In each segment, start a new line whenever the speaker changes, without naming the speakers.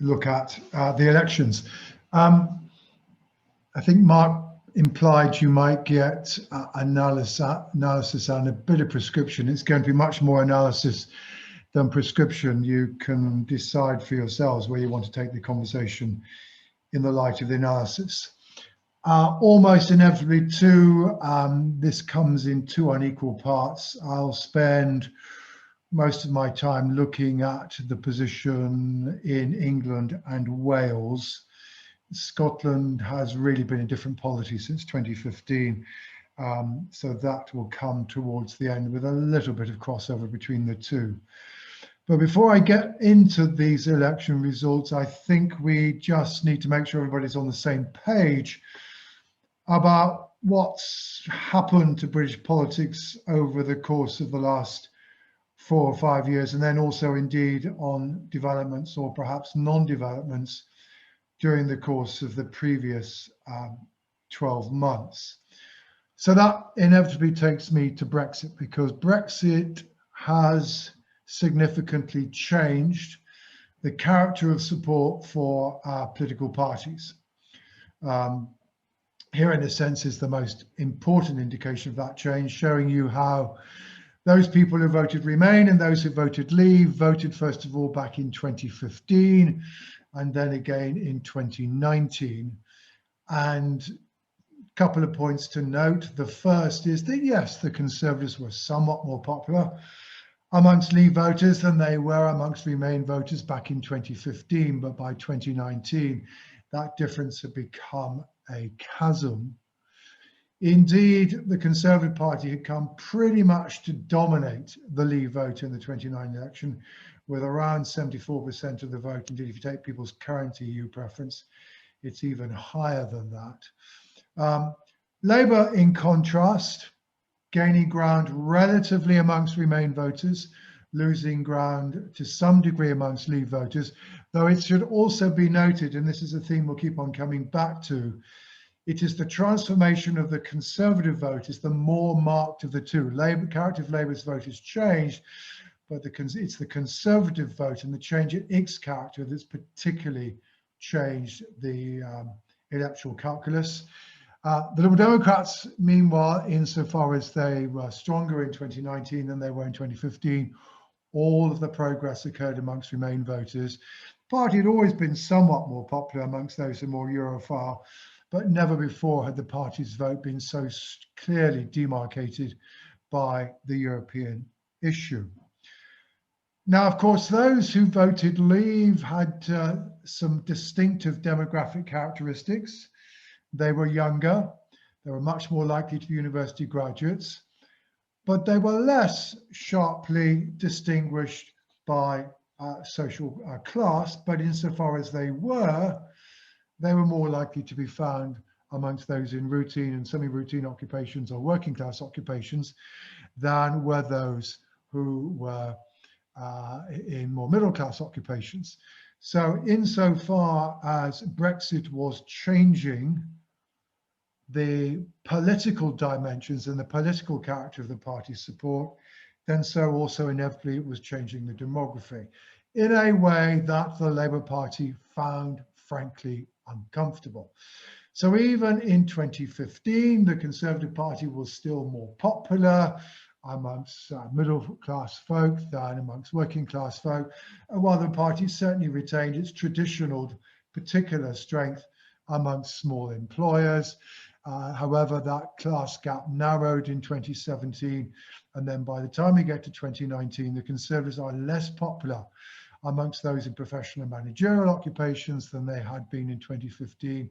look at the elections. I think Mark implied you might get analysis and a bit of prescription. It's going to be much more analysis than prescription. You can decide for yourselves where you want to take the conversation in the light of the analysis. Almost inevitably too, this comes in two unequal parts. I'll spend most of my time looking at the position in England and Wales. Scotland has really been a different polity since 2015, so that will come towards the end with a little bit of crossover between the two. But before I get into these election results, I think we just need to make sure everybody's on the same page about what's happened to British politics over the course of the last 4 or 5 years, and then also indeed on developments or perhaps non-developments during the course of the previous 12 months. So that inevitably takes me to Brexit, because Brexit has significantly changed the character of support for our political parties. Here, in a sense, is the most important indication of that change, showing you how those people who voted Remain and those who voted Leave voted, first of all, back in 2015, and then again in 2019. And a couple of points to note. The first is that, yes, the Conservatives were somewhat more popular amongst Leave voters than they were amongst Remain voters back in 2015, but by 2019, that difference had become a chasm. Indeed, the Conservative Party had come pretty much to dominate the Leave vote in the 2019 election, with around 74% of the vote. Indeed, if you take people's current EU preference, it's even higher than that. Labour, in contrast, gaining ground relatively amongst Remain voters, losing ground to some degree amongst Leave voters, though it should also be noted, and this is a theme we'll keep on coming back to, it is the transformation of the Conservative vote is the more marked of the two. Labour, character of Labour's vote has changed, but it's the Conservative vote and the change in its character that's particularly changed the electoral calculus. The Liberal Democrats, meanwhile, insofar as they were stronger in 2019 than they were in 2015, all of the progress occurred amongst Remain voters. The party had always been somewhat more popular amongst those who are more Europhile, but never before had the party's vote been so clearly demarcated by the European issue. Now, of course, those who voted Leave had some distinctive demographic characteristics. They were younger, they were much more likely to be university graduates, but they were less sharply distinguished by social class, but insofar as they were more likely to be found amongst those in routine and semi-routine occupations or working class occupations than were those who were in more middle class occupations. So insofar as Brexit was changing the political dimensions and the political character of the party's support, then so also inevitably it was changing the demography in a way that the Labour Party found frankly uncomfortable. So even in 2015, the Conservative Party was still more popular amongst middle class folk than amongst working class folk, while the party certainly retained its traditional particular strength amongst small employers. However, that class gap narrowed in 2017, and then by the time we get to 2019, the Conservatives are less popular amongst those in professional and managerial occupations than they had been in 2015,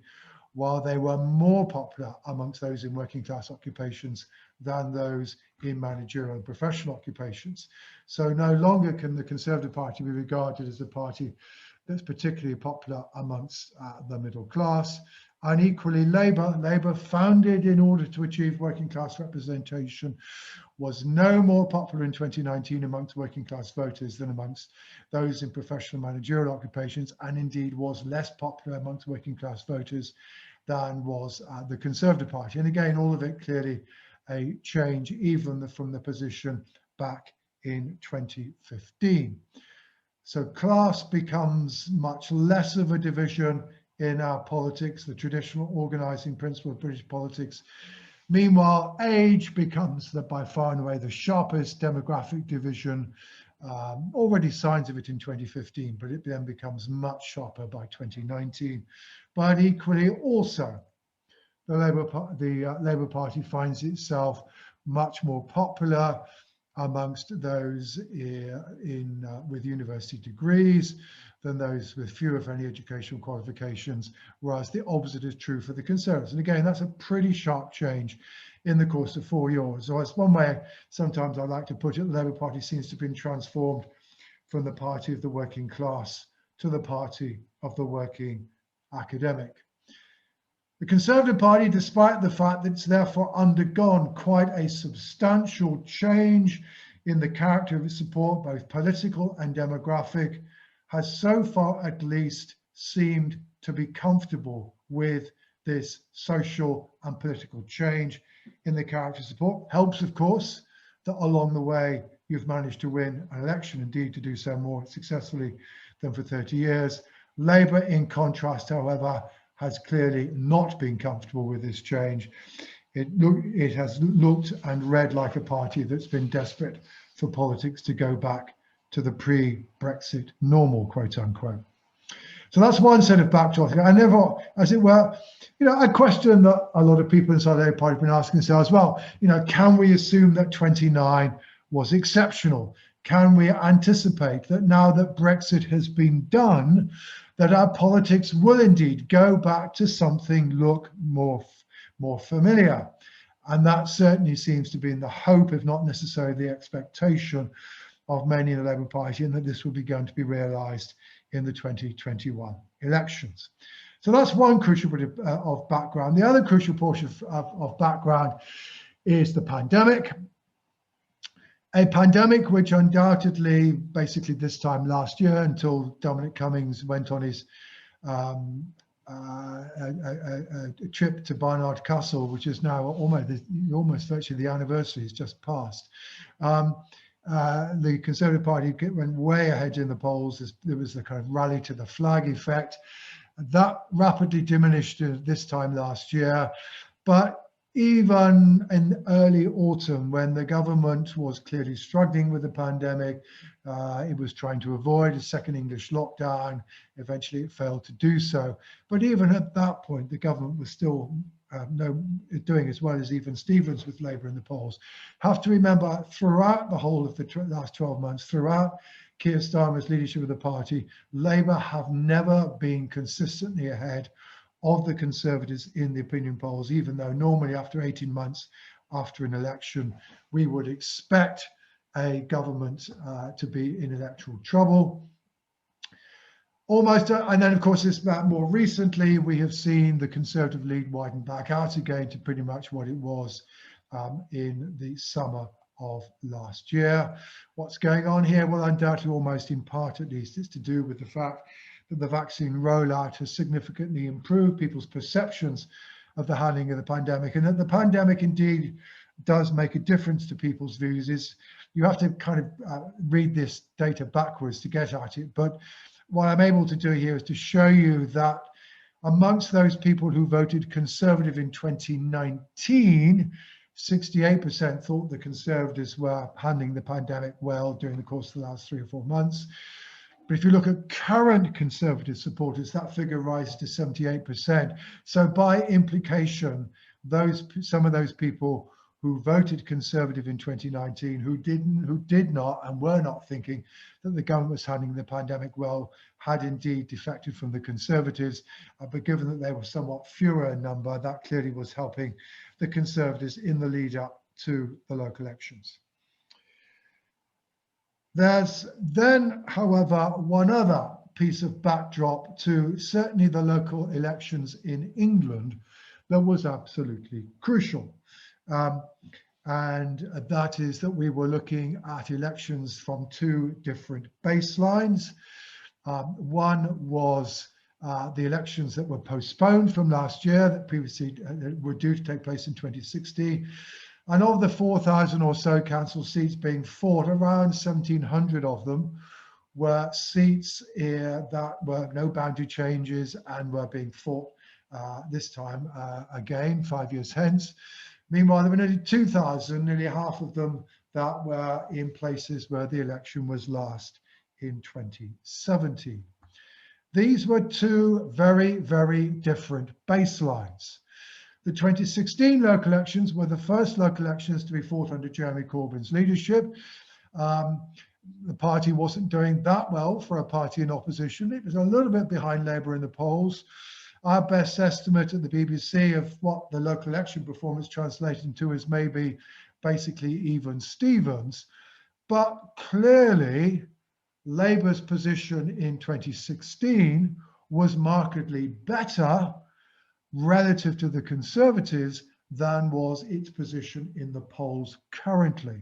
while they were more popular amongst those in working class occupations than those in managerial and professional occupations. So no longer can the Conservative Party be regarded as a party that's particularly popular amongst the middle class. And equally, Labour, founded in order to achieve working class representation, was no more popular in 2019 amongst working class voters than amongst those in professional managerial occupations, and indeed was less popular amongst working class voters than was the Conservative Party. And again, all of it clearly a change even from the position back in 2015. So class becomes much less of a division in our politics, the traditional organising principle of British politics. Meanwhile, age becomes by far and away the sharpest demographic division. Already signs of it in 2015, but it then becomes much sharper by 2019. But equally also, the Labour Party finds itself much more popular amongst those with university degrees than those with few, if any, educational qualifications, whereas the opposite is true for the Conservatives. And again, that's a pretty sharp change in the course of 4 years. So it's one way, sometimes I like to put it, the Labour Party seems to have been transformed from the party of the working class to the party of the working academic. The Conservative Party, despite the fact that it's therefore undergone quite a substantial change in the character of its support, both political and demographic, has so far at least seemed to be comfortable with this social and political change in the character support. Helps, of course, that along the way you've managed to win an election, indeed to do so more successfully than for 30 years. Labour, in contrast, however, has clearly not been comfortable with this change. It has looked and read like a party that's been desperate for politics to go back to the pre-Brexit normal, quote unquote. So that's one set of backdrop. I never, as it were, a question that a lot of people inside the Labour Party have been asking themselves, well, can we assume that 29 was exceptional? Can we anticipate that now that Brexit has been done, that our politics will indeed go back to something look more familiar? And that certainly seems to be in the hope, if not necessarily the expectation, of many in the Labour Party, and that this will be going to be realised in the 2021 elections. So that's one crucial bit of background. The other crucial portion of background is the pandemic. A pandemic which undoubtedly, basically this time last year, until Dominic Cummings went on his a trip to Barnard Castle, which is now almost virtually the anniversary, has just passed. The Conservative Party went way ahead in the polls. There was the kind of rally to the flag effect. That rapidly diminished this time last year. But even in early autumn, when the government was clearly struggling with the pandemic, it was trying to avoid a second English lockdown. Eventually it failed to do so. But even at that point, the government was still doing as well as even Stevens with Labour in the polls. Have to remember, throughout the whole of the last 12 months, throughout Keir Starmer's leadership of the party, Labour have never been consistently ahead of the Conservatives in the opinion polls, even though normally after 18 months after an election, we would expect a government to be in electoral trouble. And then of course, more recently, we have seen the Conservative lead widen back out again to pretty much what it was in the summer of last year. What's going on here? Well, undoubtedly, almost in part at least, it's to do with the fact that the vaccine rollout has significantly improved people's perceptions of the handling of the pandemic, and that the pandemic indeed does make a difference to people's views. You have to kind of read this data backwards to get at it, but what I'm able to do here is to show you that amongst those people who voted Conservative in 2019, 68% thought the Conservatives were handling the pandemic well during the course of the last 3 or 4 months. But if you look at current Conservative supporters, that figure rises to 78%. So by implication, some of those people who voted Conservative in 2019, who did not and were not thinking that the government was handling the pandemic well, had indeed defected from the Conservatives. But given that they were somewhat fewer in number, that clearly was helping the Conservatives in the lead up to the local elections. There's then, however, one other piece of backdrop to certainly the local elections in England that was absolutely crucial. And that is that we were looking at elections from 2 different baselines. One was the elections that were postponed from last year that previously were due to take place in 2016. And of the 4,000 or so council seats being fought, around 1,700 of them were seats that were no boundary changes and were being fought this time again 5 years hence. Meanwhile, there were nearly 2,000, nearly half of them that were in places where the election was last in 2017. These were two very, very different baselines. The 2016 local elections were the first local elections to be fought under Jeremy Corbyn's leadership. The party wasn't doing that well for a party in opposition. It was a little bit behind Labour in the polls. Our best estimate at the BBC of what the local election performance translated into is maybe basically even Stevens. But clearly, Labour's position in 2016 was markedly better relative to the Conservatives than was its position in the polls currently.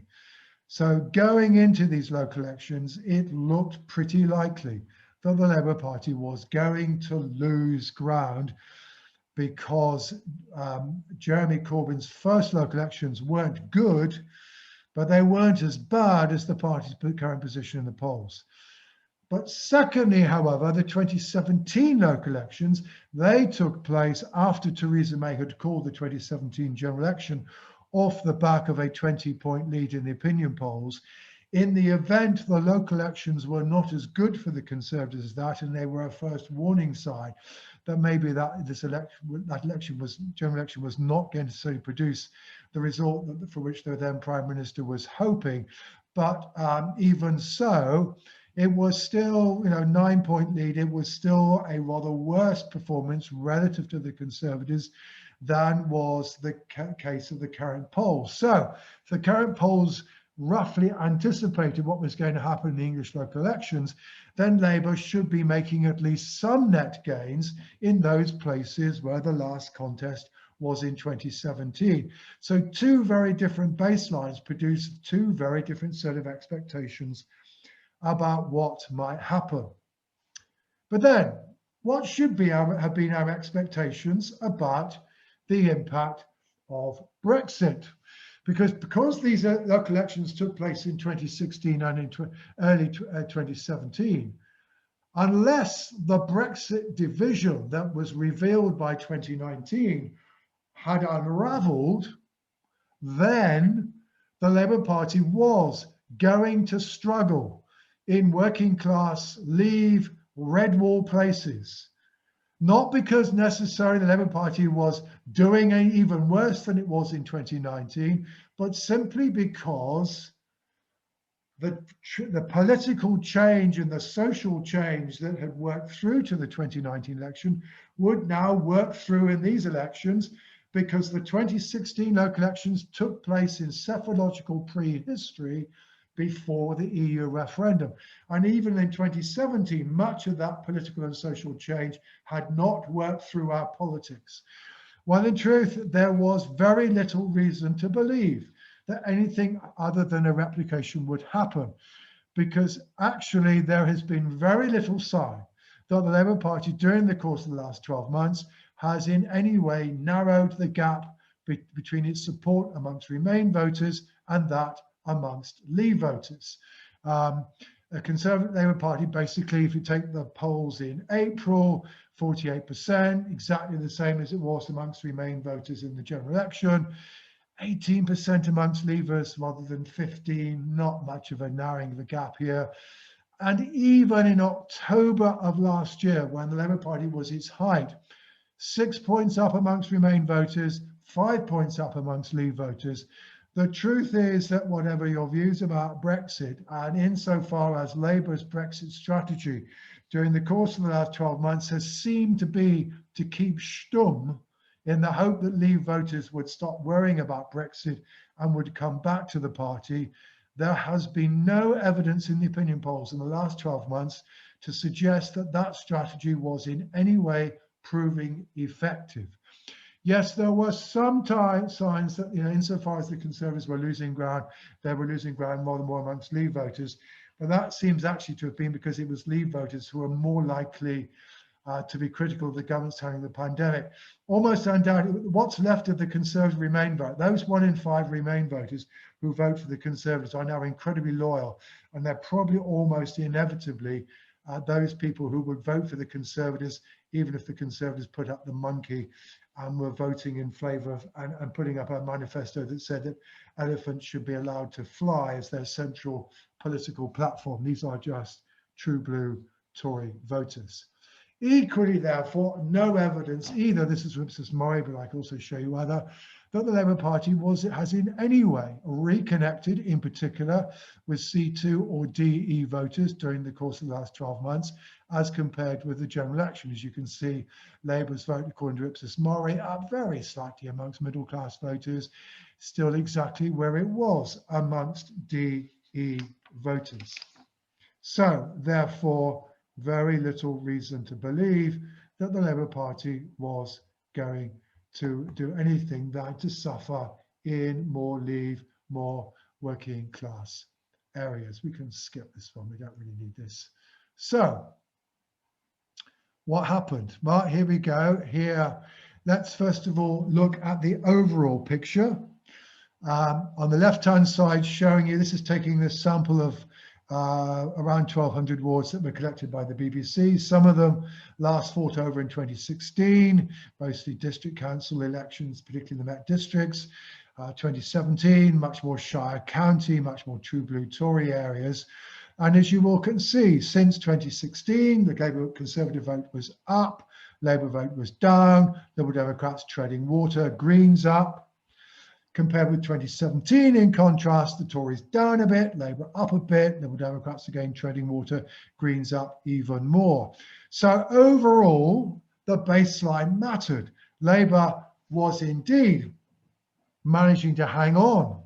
So going into these local elections, it looked pretty likely that the Labour Party was going to lose ground because Jeremy Corbyn's first local elections weren't good, but they weren't as bad as the party's current position in the polls. But secondly, however, the 2017 local elections, they took place after Theresa May had called the 2017 general election off the back of a 20-point lead in the opinion polls. In the event the local elections were not as good for the Conservatives as that, and they were a first warning sign that maybe that general election was not going to produce the result for which the then Prime Minister was hoping. But even so, it was still, 9-point lead. It was still a rather worse performance relative to the Conservatives than was the case of the current polls. So the current polls roughly anticipated what was going to happen in the English local elections, then Labour should be making at least some net gains in those places where the last contest was in 2017. So two very different baselines produced two very different set of expectations about what might happen. But then, what should have been our expectations about the impact of Brexit? Because these local elections took place in 2016 and in early 2017, unless the Brexit division that was revealed by 2019 had unravelled, then the Labour Party was going to struggle in working class, leave, red wall places. Not because necessarily the Labour Party was doing even worse than it was in 2019, but simply because the political change and the social change that had worked through to the 2019 election would now work through in these elections, because the 2016 local elections took place in cephalological prehistory before the EU referendum. And even in 2017, much of that political and social change had not worked through our politics. Well, in truth, there was very little reason to believe that anything other than a replication would happen, because actually there has been very little sign that the Labour Party during the course of the last 12 months has in any way narrowed the gap between its support amongst Remain voters and that amongst Leave voters. A Conservative Labour Party, basically, if you take the polls in April, 48%, exactly the same as it was amongst Remain voters in the general election, 18% amongst Leavers rather than 15, not much of a narrowing of the gap here. And even in October of last year, when the Labour Party was its height, 6 points up amongst Remain voters, 5 points up amongst Leave voters. The truth is that whatever your views about Brexit, and insofar as Labour's Brexit strategy during the course of the last 12 months has seemed to be to keep stum in the hope that Leave voters would stop worrying about Brexit and would come back to the party, there has been no evidence in the opinion polls in the last 12 months to suggest that that strategy was in any way proving effective. Yes, there were some signs that, insofar as the Conservatives were losing ground, they were losing ground more and more amongst Leave voters. But that seems actually to have been because it was Leave voters who were more likely to be critical of the government's handling of the pandemic. Almost undoubtedly, what's left of the Conservative Remain vote, those 1 in 5 Remain voters who vote for the Conservatives are now incredibly loyal, and they're probably almost inevitably those people who would vote for the Conservatives, even if the Conservatives put up the monkey and were voting in favour of and putting up a manifesto that said that elephants should be allowed to fly as their central political platform. These are just true blue Tory voters. Equally, therefore, no evidence either, this is from Ipsos Mori, but I can also show you other, that the Labour Party has in any way reconnected, in particular with C2 or DE voters during the course of the last 12 months, as compared with the general election. As you can see, Labour's vote, according to Ipsos Mori, up very slightly amongst middle class voters, still exactly where it was amongst DE voters. So, therefore, very little reason to believe that the Labour Party was going to do anything than to suffer in more Leave, more working class areas. We can skip this one, we don't really need this. So, what happened? Well, here we go. Here, let's first of all look at the overall picture. On the left-hand side, showing you, this is taking the sample of around 1,200 wards that were collected by the BBC. Some of them last fought over in 2016, mostly district council elections, particularly in the Met districts. 2017, much more Shire County, much more true blue Tory areas. And as you all can see, since 2016, the Labour Conservative vote was up, Labour vote was down, Liberal Democrats treading water, Greens up. Compared with 2017, in contrast, the Tories down a bit, Labour up a bit, Liberal Democrats again treading water, Greens up even more. So overall, the baseline mattered. Labour was indeed managing to hang on,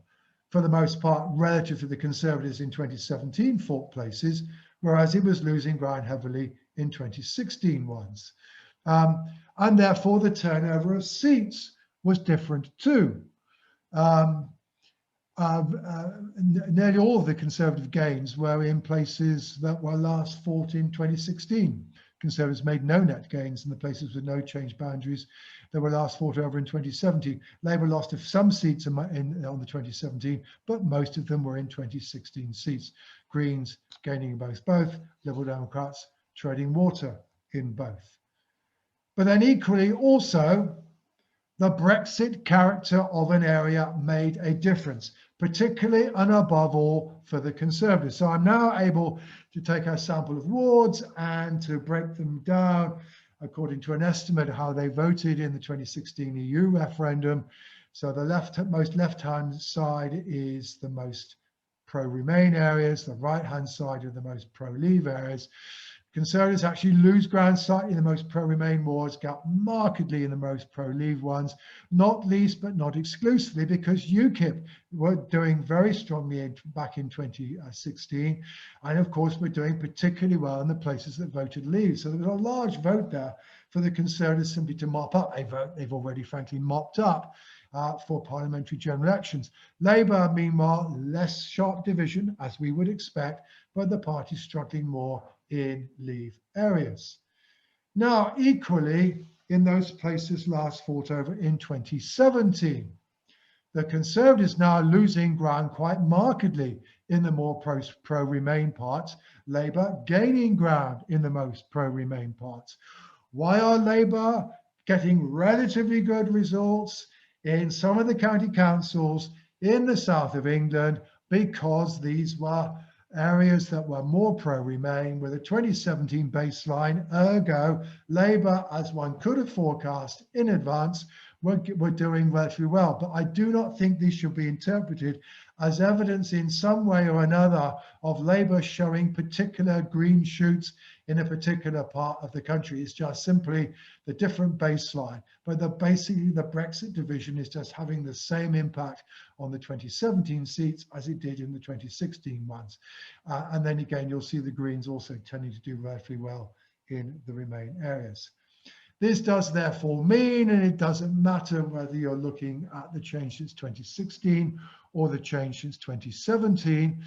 for the most part, relative to the Conservatives in 2017 fought places, whereas it was losing ground heavily in 2016 ones. And therefore, the turnover of seats was different too. Nearly all of the Conservative gains were in places that were last fought in 2016. Conservatives made no net gains in the places with no change boundaries that were last fought over in 2017. Labour lost some seats on the 2017, but most of them were in 2016 seats. Greens gaining both, Liberal Democrats treading water in both. But then equally also, the Brexit character of an area made a difference, particularly and above all for the Conservatives. So I'm now able to take a sample of wards and to break them down according to an estimate of how they voted in the 2016 EU referendum. So the most left-hand side is the most pro-Remain areas, the right-hand side are the most pro-Leave areas. Conservatives actually lose ground slightly in the most pro-Remain wards, gap markedly in the most pro-Leave ones, not least but not exclusively because UKIP were doing very strongly back in 2016, and of course we're doing particularly well in the places that voted Leave. So there was a large vote there for the Conservatives simply to mop up a vote they've already frankly mopped up for parliamentary general elections. Labour, meanwhile, less sharp division as we would expect, but the party struggling more in Leave areas. Now, equally, in those places last fought over in 2017, the Conservatives now losing ground quite markedly in the more pro-Remain parts, Labour gaining ground in the most pro-Remain parts. Why are Labour getting relatively good results in some of the county councils in the south of England? Because these were areas that were more pro-Remain with a 2017 baseline, ergo Labour, as one could have forecast in advance, were doing relatively well. But I do not think these should be interpreted as evidence in some way or another of Labour showing particular green shoots in a particular part of the country. It's just simply the different baseline. But basically the Brexit division is just having the same impact on the 2017 seats as it did in the 2016 ones. And then again, you'll see the Greens also tending to do relatively well in the Remain areas. This does therefore mean, and it doesn't matter whether you're looking at the change since 2016 or the change since 2017,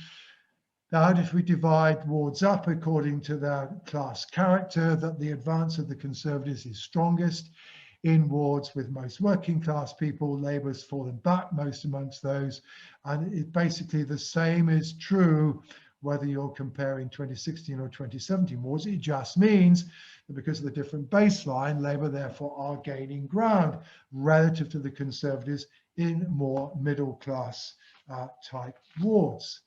that if we divide wards up according to their class character, that the advance of the Conservatives is strongest in wards with most working class people. Labour's fallen back most amongst those. And it basically the same is true whether you're comparing 2016 or 2017 wards. It just means that because of the different baseline, Labour therefore are gaining ground relative to the Conservatives in more middle class type wards.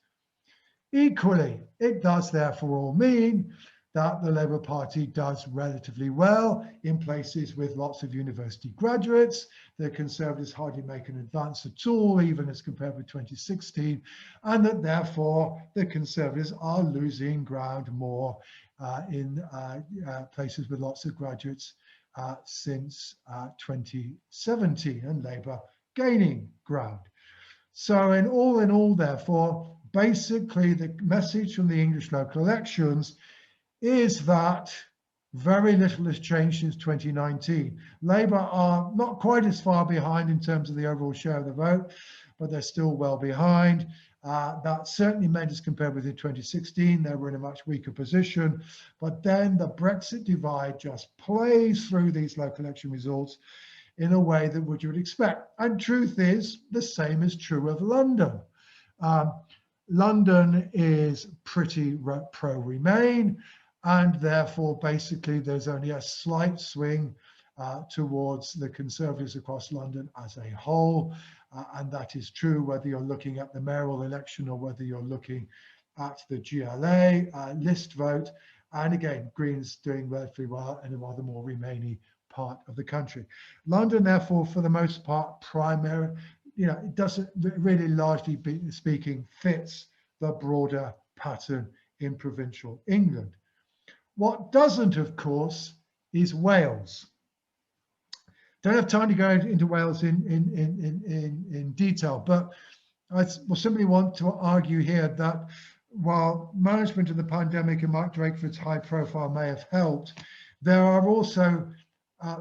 Equally, it does therefore all mean that the Labour Party does relatively well in places with lots of university graduates. The Conservatives hardly make an advance at all, even as compared with 2016, and that therefore the Conservatives are losing ground more in places with lots of graduates since 2017, and Labour gaining ground. So in all, therefore, basically the message from the English local elections is that very little has changed since 2019. Labour are not quite as far behind in terms of the overall share of the vote, but they're still well behind. That certainly meant as compared with in 2016, they were in a much weaker position. But then the Brexit divide just plays through these local election results in a way that what you would expect. And truth is, the same is true of London. London is pretty pro-Remain, and therefore basically there's only a slight swing towards the Conservatives across London as a whole, and that is true whether you're looking at the mayoral election or whether you're looking at the GLA list vote. And again, Greens doing relatively well in a rather more Remainy part of the country. London, therefore, for the most part, it doesn't really, largely speaking, fits the broader pattern in provincial England. What doesn't, of course, is Wales. Don't have time to go into Wales in detail, but I will simply want to argue here that while management of the pandemic and Mark Drakeford's high profile may have helped, there are also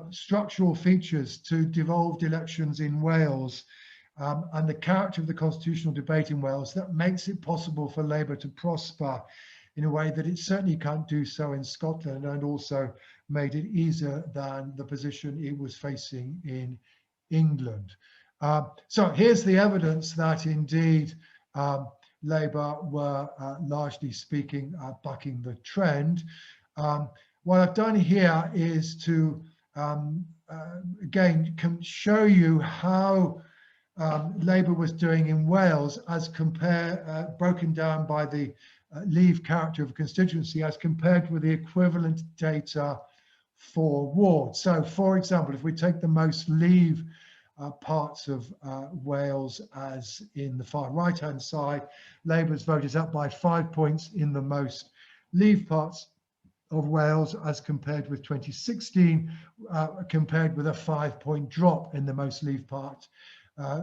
structural features to devolved elections in Wales and the character of the constitutional debate in Wales that makes it possible for Labour to prosper in a way that it certainly can't do so in Scotland, and also made it easier than the position it was facing in England. So here's the evidence that indeed Labour were largely speaking bucking the trend. What I've done here is to again can show you how Labour was doing in Wales as broken down by the Leave character of constituency as compared with the equivalent data for wards. So for example, if we take the most Leave parts of Wales as in the far right hand side, Labour's vote is up by 5 points in the most Leave parts of Wales as compared with 2016, compared with a 5-point drop in the most Leave parts.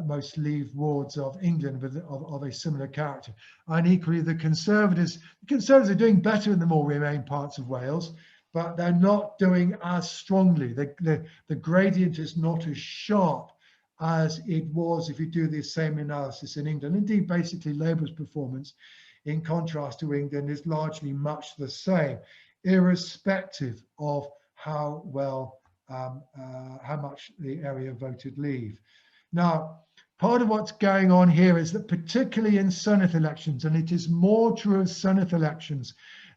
Most Leave wards of England of a similar character. And equally, the Conservatives are doing better in the more Remain parts of Wales, but they're not doing as strongly. The gradient is not as sharp as it was if you do the same analysis in England. Indeed, basically, Labour's performance, in contrast to England, is largely much the same, irrespective of how much the area voted Leave. Now, part of what's going on here is that particularly in Senate elections, and it is more true of Senate elections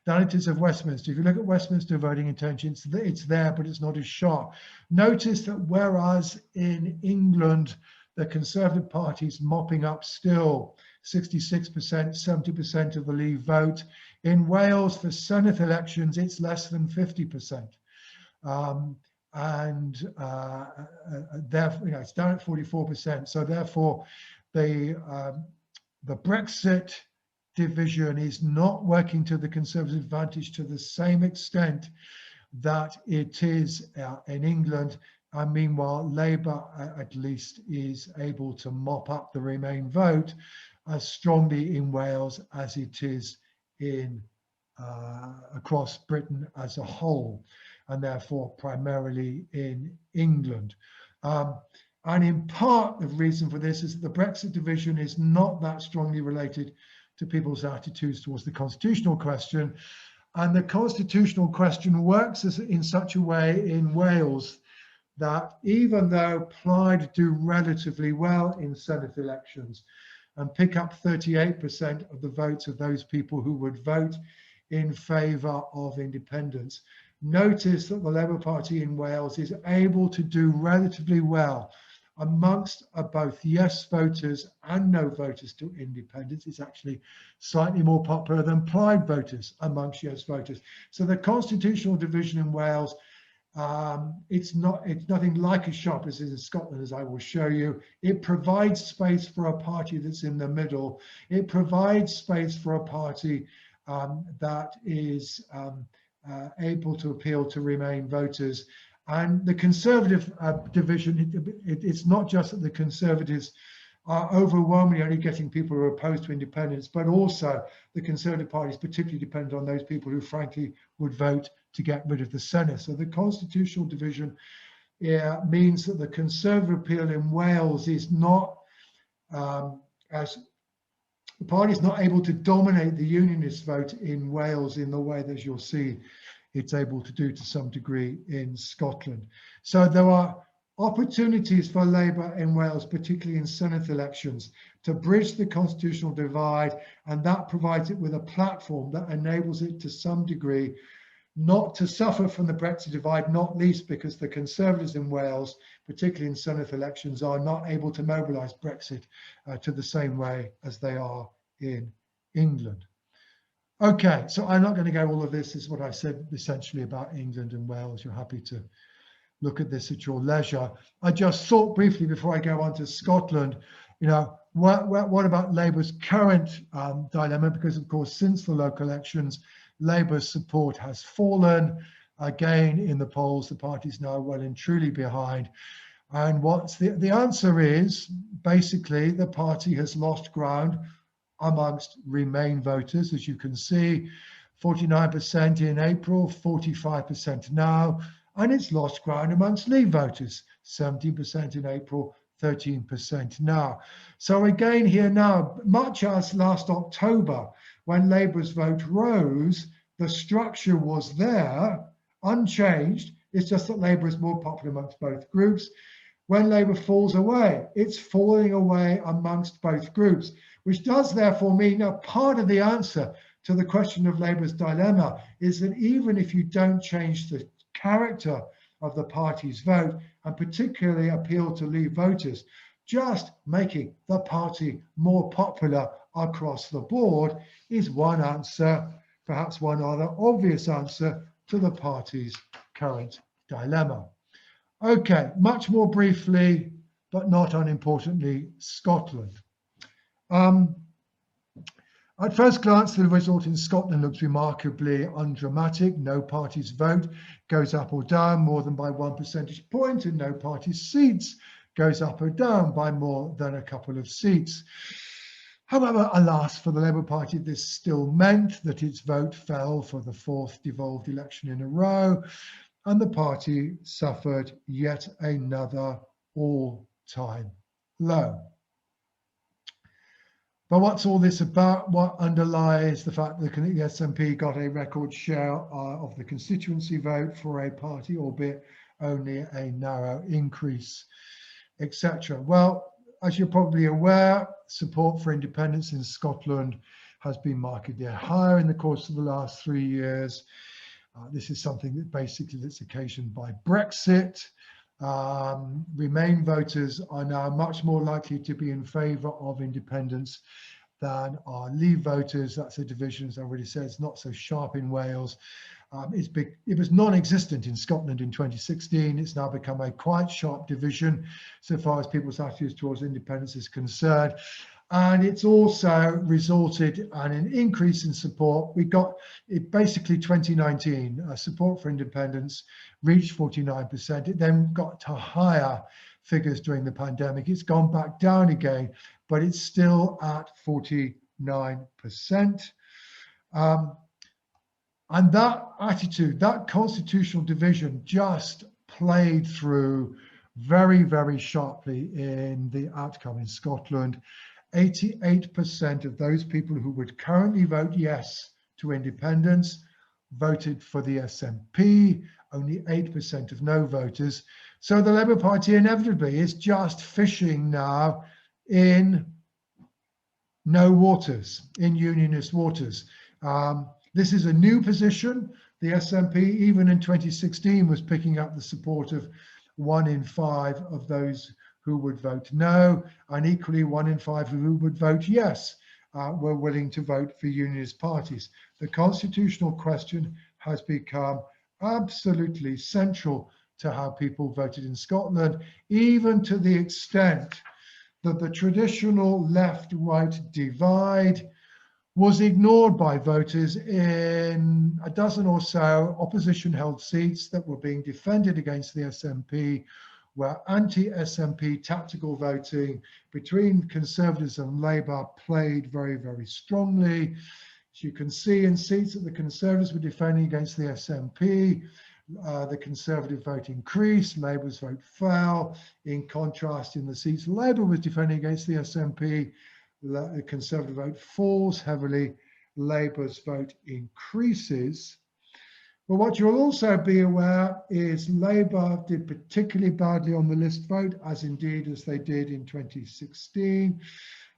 than it is of Westminster. If you look at Westminster voting intentions, it's there, but it's not as sharp. Notice that whereas in England, the Conservative Party's mopping up still 66%, 70% of the Leave vote, in Wales for Senate elections, it's less than 50%. And therefore, it's down at 44%. So therefore, the Brexit division is not working to the Conservative advantage to the same extent that it is in England. And meanwhile, Labour, at least, is able to mop up the Remain vote as strongly in Wales as it is in across Britain as a whole, and therefore primarily in England. And in part, the reason for this is that the Brexit division is not that strongly related to people's attitudes towards the constitutional question. And the constitutional question works in such a way in Wales that even though Plaid do relatively well in Senate elections and pick up 38% of the votes of those people who would vote in favour of independence, notice that the Labour Party in Wales is able to do relatively well amongst both yes voters and no voters to independence. It's actually slightly more popular than Plaid voters amongst yes voters. So the constitutional division in Wales, it's nothing like as sharp as it is in Scotland, as I will show you. It provides space for a party that's in the middle. It provides space for a party that is able to appeal to Remain voters. And the Conservative division, it's not just that the Conservatives are overwhelmingly only getting people who are opposed to independence, but also the Conservative Party is particularly dependent on those people who frankly would vote to get rid of the Senate. So the constitutional division means that the Conservative appeal in Wales is not, as the party is not able to dominate the Unionist vote in Wales in the way that you'll see it's able to do to some degree in Scotland. So there are opportunities for Labour in Wales, particularly in Senate elections, to bridge the constitutional divide, and that provides it with a platform that enables it to some degree not to suffer from the Brexit divide, not least because the Conservatives in Wales, particularly in Senate elections, are not able to mobilise Brexit to the same way as they are in England. Okay, so I'm not going to go all of this. This is what I said essentially about England and Wales. You're happy to look at this at your leisure. I just thought briefly before I go on to Scotland, you know, what about Labour's current dilemma? Because of course, since the local elections, Labour's support has fallen. Again, in the polls, the party's now well and truly behind. And what's the answer is basically the party has lost ground amongst Remain voters, as you can see, 49% in April, 45% now, and it's lost ground amongst Leave voters, 17% in April, 13% now. So again here now, much as last October, when Labour's vote rose, the structure was there, unchanged. It's just that Labour is more popular amongst both groups. When Labour falls away, it's falling away amongst both groups, which does therefore mean a part of the answer to the question of Labour's dilemma is that even if you don't change the character of the party's vote, and particularly appeal to Leave voters, just making the party more popular across the board is one answer, perhaps one other obvious answer to the party's current dilemma. Okay, much more briefly, but not unimportantly, Scotland. At first glance, the result in Scotland looks remarkably undramatic. No party's vote goes up or down more than by 1 percentage point, and no party's seats goes up or down by more than a couple of seats. However, alas, for the Labour Party, this still meant that its vote fell for the 4th devolved election in a row, and the party suffered yet another all-time low. But what's all this about? What underlies the fact that the SNP got a record share of the constituency vote for a party, albeit only a narrow increase, etc.? Well, as you're probably aware, support for independence in Scotland has been markedly higher in the course of the last 3 years. This is something that basically that's occasioned by Brexit. Remain voters are now much more likely to be in favour of independence than are Leave voters. That's a division, as I already said, it's not so sharp in Wales. It was non-existent in Scotland in 2016. It's now become a quite sharp division so far as people's attitudes towards independence is concerned. And it's also resulted in an increase in support. We got it basically 2019, support for independence reached 49%. It then got to higher figures during the pandemic. It's gone back down again, but it's still at 49%. And that attitude, that constitutional division just played through very, very sharply in the outcome in Scotland. 88% of those people who would currently vote yes to independence voted for the SNP, only 8% of no voters. So the Labour Party inevitably is just fishing now in no waters, in unionist waters. This is a new position. The SNP, even in 2016, was picking up the support of 1 in 5 of those who would vote no, and equally 1 in 5 who would vote yes were willing to vote for unionist parties. The constitutional question has become absolutely central to how people voted in Scotland, even to the extent that the traditional left-right divide was ignored by voters in a dozen or so opposition-held seats that were being defended against the SNP, where anti-SNP tactical voting between Conservatives and Labour played very, very strongly. As you can see, in seats that the Conservatives were defending against the SNP, the Conservative vote increased, Labour's vote fell. In contrast, in the seats Labour was defending against the SNP, the Conservative vote falls heavily, Labour's vote increases. But what you'll also be aware is Labour did particularly badly on the list vote, as indeed as they did in 2016.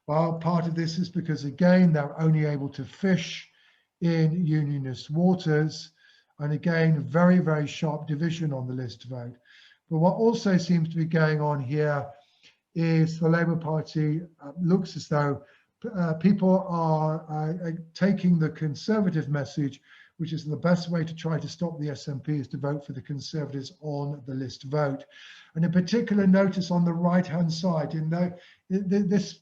Well, part of this is because, again, they're only able to fish in unionist waters. And again, very, very sharp division on the list vote. But what also seems to be going on here is the Labour Party looks as though people are taking the Conservative message, which is the best way to try to stop the SNP is to vote for the Conservatives on the list vote. And in particular, notice on the right-hand side, in this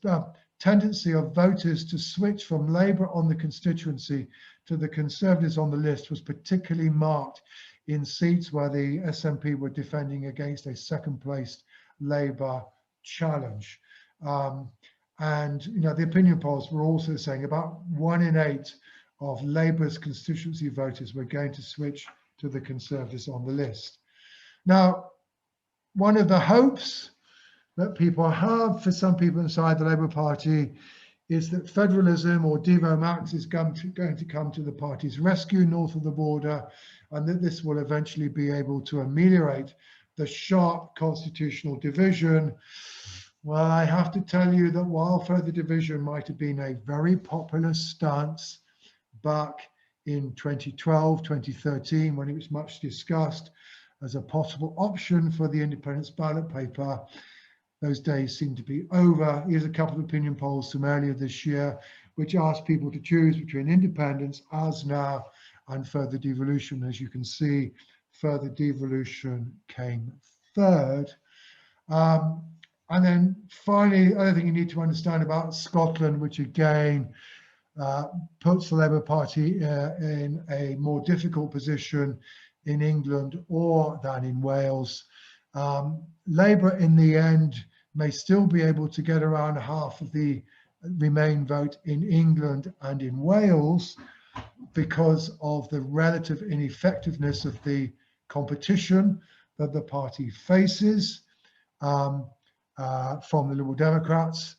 tendency of voters to switch from Labour on the constituency to the Conservatives on the list was particularly marked in seats where the SNP were defending against a second-placed Labour challenge. And the opinion polls were also saying about 1 in 8 of Labour's constituency voters were going to switch to the Conservatives on the list. Now, one of the hopes that people have for some people inside the Labour Party is that federalism or Devo Max is going to come to the party's rescue north of the border, and that this will eventually be able to ameliorate the sharp constitutional division. Well, I have to tell you that while further division might have been a very popular stance back in 2012, 2013, when it was much discussed as a possible option for the independence ballot paper, those days seem to be over. Here's a couple of opinion polls from earlier this year, which asked people to choose between independence as now and further devolution. As you can see, further devolution came third. And then finally, the other thing you need to understand about Scotland, which again puts the Labour Party in a more difficult position in England or than in Wales. Labour in the end may still be able to get around half of the Remain vote in England and in Wales because of the relative ineffectiveness of the competition that the party faces from the Liberal Democrats.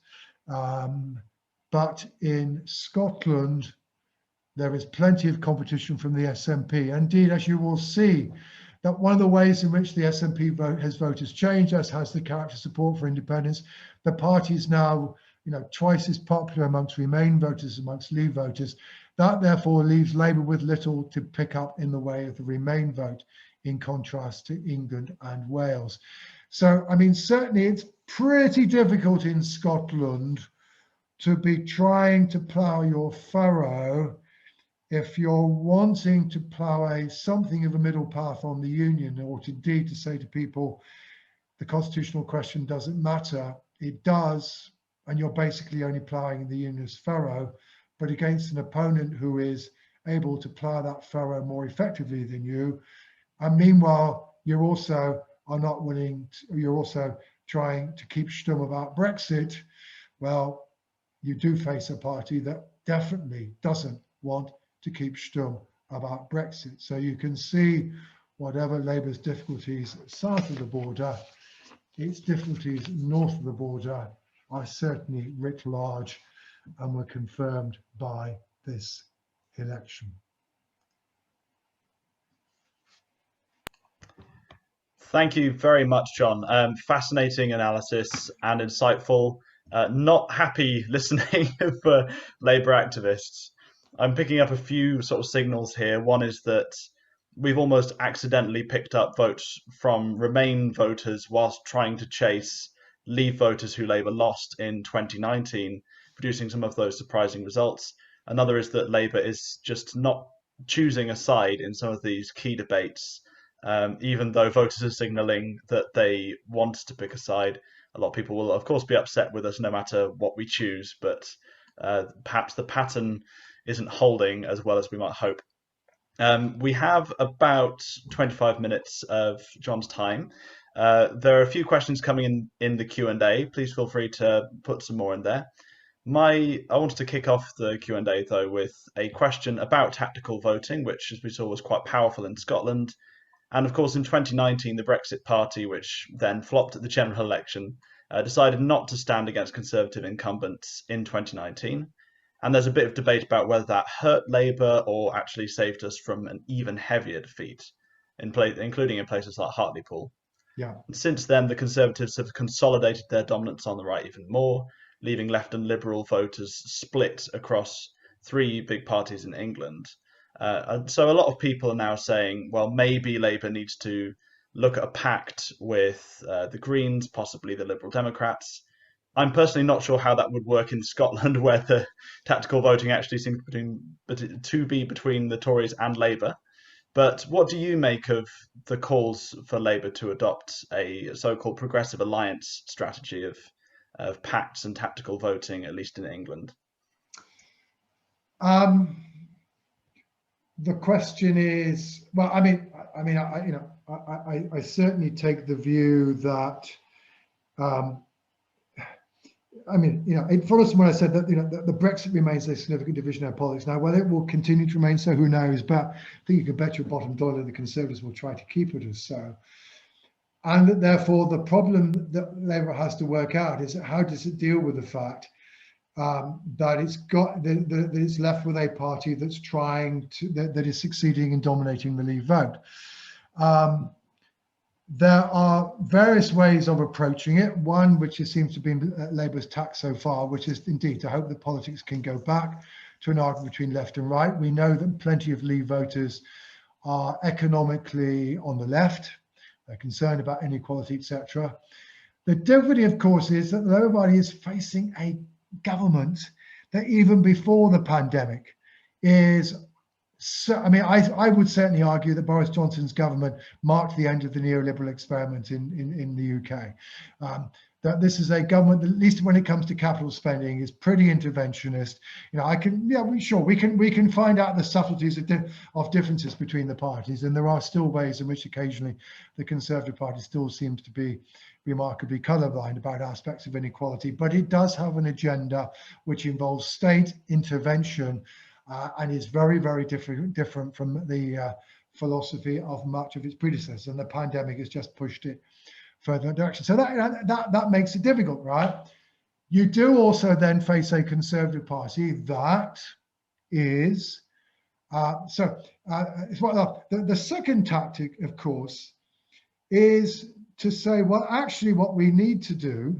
But in Scotland, there is plenty of competition from the SNP. Indeed, as you will see, that one of the ways in which the SNP vote has changed, as has the character support for independence. The party is now, twice as popular amongst Remain voters, amongst Leave voters. That therefore leaves Labour with little to pick up in the way of the Remain vote, in contrast to England and Wales. So, I mean, certainly it's pretty difficult in Scotland to be trying to plough your furrow if you're wanting to plough something of a middle path on the union, or indeed to say to people, the constitutional question doesn't matter. It does, and you're basically only ploughing the unionist furrow, but against an opponent who is able to plough that furrow more effectively than you. And meanwhile, you're also trying to keep stum about Brexit. Well, you do face a party that definitely doesn't want to keep stum about Brexit. So you can see, whatever Labour's difficulties south of the border, its difficulties north of the border are certainly writ large and were confirmed by this election.
Thank you very much, John. Fascinating analysis and insightful. Not happy listening for Labour activists. I'm picking up a few sort of signals here. One is that we've almost accidentally picked up votes from Remain voters whilst trying to chase Leave voters who Labour lost in 2019, producing some of those surprising results. Another is that Labour is just not choosing a side in some of these key debates, even though voters are signalling that they want to pick a side. A lot of people will, of course, be upset with us no matter what we choose, but perhaps the pattern isn't holding as well as we might hope. We have about 25 minutes of John's time. There are a few questions coming in the Q&A. Please feel free to put some more in there. I wanted to kick off the Q&A though with a question about tactical voting, which, as we saw, was quite powerful in Scotland. And of course, in 2019, the Brexit Party, which then flopped at the general election, decided not to stand against Conservative incumbents in 2019. And there's a bit of debate about whether that hurt Labour or actually saved us from an even heavier defeat, including in places like Hartlepool.
Yeah.
Since then, the Conservatives have consolidated their dominance on the right even more, leaving left and liberal voters split across three big parties in England. So a lot of people are now saying, well, maybe Labour needs to look at a pact with the Greens, possibly the Liberal Democrats. I'm personally not sure how that would work in Scotland, where the tactical voting actually seems to be between the Tories and Labour. But what do you make of the calls for Labour to adopt a so-called progressive alliance strategy of pacts and tactical voting, at least in England?
The question is, well, I certainly take the view that, it follows from what I said that the Brexit remains a significant division in our politics. Now, whether it will continue to remain so, who knows? But I think you can bet your bottom dollar the Conservatives will try to keep it as so. And that therefore, the problem that Labour has to work out is how does it deal with the fact that it's left with a party that's that is succeeding in dominating the Leave vote. There are various ways of approaching it. One, which seems to be Labour's tack so far, which is indeed to hope that politics can go back to an argument between left and right. We know that plenty of Leave voters are economically on the left. They're concerned about inequality, etc. The difficulty, of course, is that the Labour Party is facing a government that even before the pandemic is, I would certainly argue that Boris Johnson's government marked the end of the neoliberal experiment in the UK. That this is a government that, at least when it comes to capital spending, is pretty interventionist. We can find out the subtleties of differences between the parties, and there are still ways in which occasionally the Conservative Party still seems to be remarkably colourblind about aspects of inequality, but it does have an agenda which involves state intervention and is very, very different from the philosophy of much of its predecessors, and the pandemic has just pushed it further in direction. So that makes it difficult, right? You do also then face a Conservative Party that is the second tactic, of course, is to say, well, actually what we need to do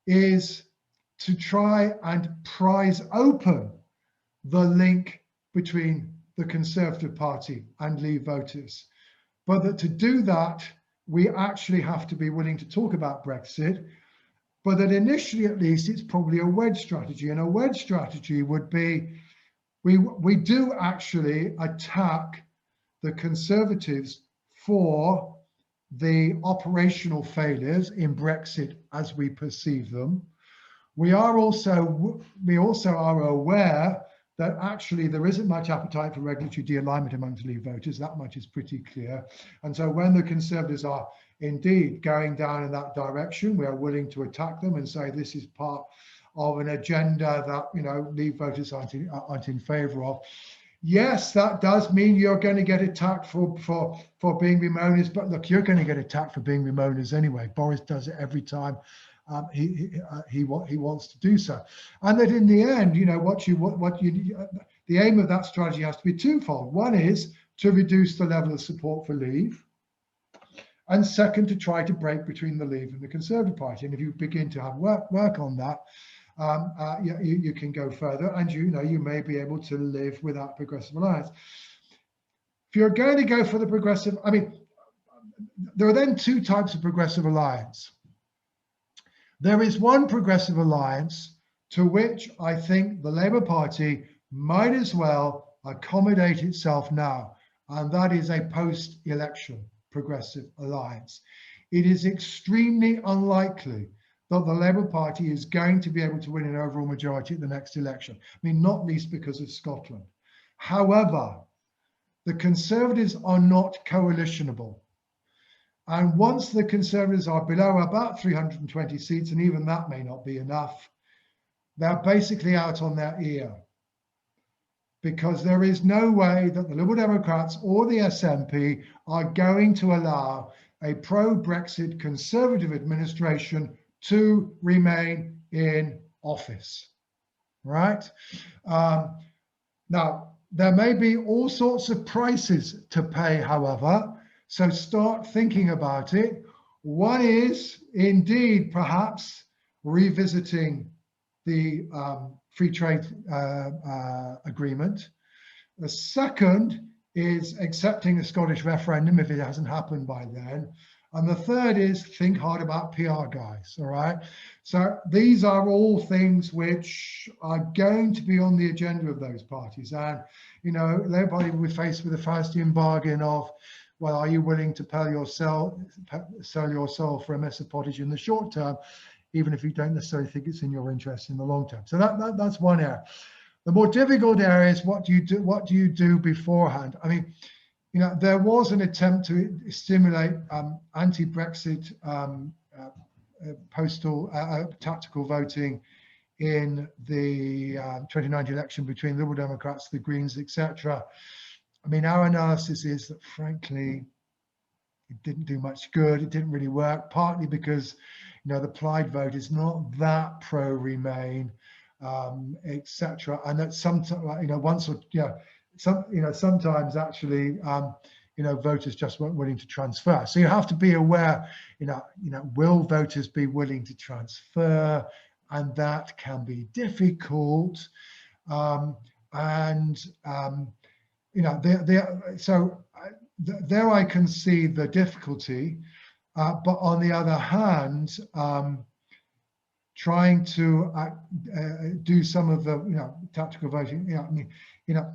is to try and prise open the link between the Conservative Party and Leave voters. But that to do that, we actually have to be willing to talk about Brexit, but that initially, at least, it's probably a wedge strategy. And a wedge strategy would be, we do actually attack the Conservatives for the operational failures in Brexit as we perceive them. We also are aware that actually there isn't much appetite for regulatory de-alignment amongst Leave voters. That much is pretty clear. And so when the Conservatives are indeed going down in that direction, we are willing to attack them and say this is part of an agenda that Leave voters aren't in favour of. Yes, that does mean you're going to get attacked for being Remoaners, but look, you're going to get attacked for being Remoaners anyway. Boris does it every time. he wants to do so. And that in the end, you know, the aim of that strategy has to be twofold. One is to reduce the level of support for Leave, and second, to try to break between the Leave and the Conservative Party. And if you begin to have work on that, you can go further, and you may be able to live without Progressive Alliance. If you're going to go for the Progressive, I mean, there are then two types of Progressive Alliance. There is one Progressive Alliance to which I think the Labour Party might as well accommodate itself now, and that is a post-election Progressive Alliance. It is extremely unlikely that the Labour Party is going to be able to win an overall majority at the next election. I mean, not least because of Scotland. However, the Conservatives are not coalitionable. And once the Conservatives are below about 320 seats, and even that may not be enough, they're basically out on their ear. Because there is no way that the Liberal Democrats or the SNP are going to allow a pro-Brexit Conservative administration to remain in office, right? Now, there may be all sorts of prices to pay, however, so start thinking about it. One is indeed perhaps revisiting the free trade agreement. The second is accepting a Scottish referendum if it hasn't happened by then. And the third is think hard about PR, guys, all right? So these are all things which are going to be on the agenda of those parties. And, you know, Labour Party will be faced with a Faustian bargain of, well, are you willing to sell your soul for a mess of pottage in the short term, even if you don't necessarily think it's in your interest in the long term? So that's one area. The more difficult area is what do you do beforehand? I mean, you know, there was an attempt to stimulate anti-Brexit postal tactical voting in the 2019 election between the Liberal Democrats, the Greens, etc. I mean, our analysis is that, frankly, it didn't do much good. It didn't really work, partly because, you know, the Plaid vote is not that pro-Remain, etc. And that sometimes, you know, sometimes actually, you know, voters just weren't willing to transfer. So you have to be aware, you know, will voters be willing to transfer? And that can be difficult. You know, there I can see the difficulty, but on the other hand, trying to do some of the, you know, tactical voting. You know, I mean, you know,